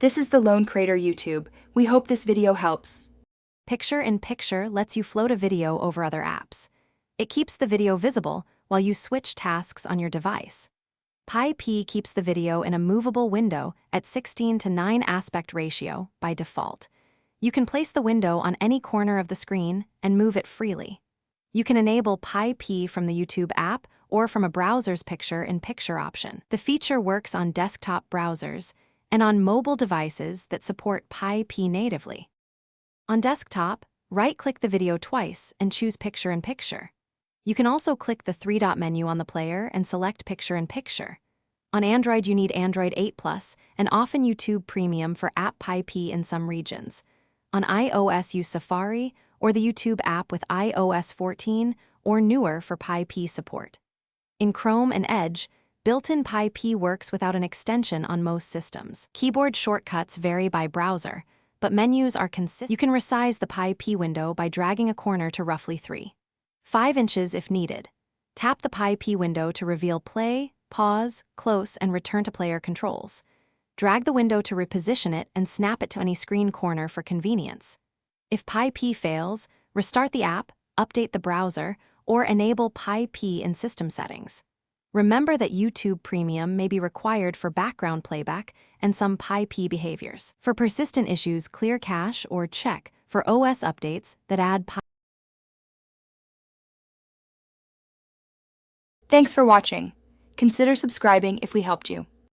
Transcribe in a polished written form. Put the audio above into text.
This is the Lone Creator YouTube. We hope this video helps. Picture-in-Picture lets you float a video over other apps. It keeps the video visible while you switch tasks on your device. PyP keeps the video in a movable window at 16:9 aspect ratio by default. You can place the window on any corner of the screen and move it freely. You can enable PyP from the YouTube app or from a browser's picture-in-picture option. The feature works on desktop browsers and on mobile devices that support PyP natively. On desktop, right-click the video twice and choose Picture-in-Picture. You can also click the three-dot menu on the player and select Picture-in-Picture. On Android, you need Android 8 Plus and often YouTube Premium for App PyP in some regions. On iOS, use Safari or the YouTube app with iOS 14 or newer for PyP support. In Chrome and Edge, built-in PyP works without an extension on most systems. Keyboard shortcuts vary by browser, but menus are consistent. You can resize the PyP window by dragging a corner to roughly 3.5 inches if needed. Tap the PyP window to reveal play, pause, close, and return to player controls. Drag the window to reposition it and snap it to any screen corner for convenience. If PyP fails, restart the app, update the browser, or enable PyP in system settings. Remember that YouTube Premium may be required for background playback and some PyP behaviors. For persistent issues, clear cache or check for OS updates that add PyP. Thanks for watching. Consider subscribing if we helped you.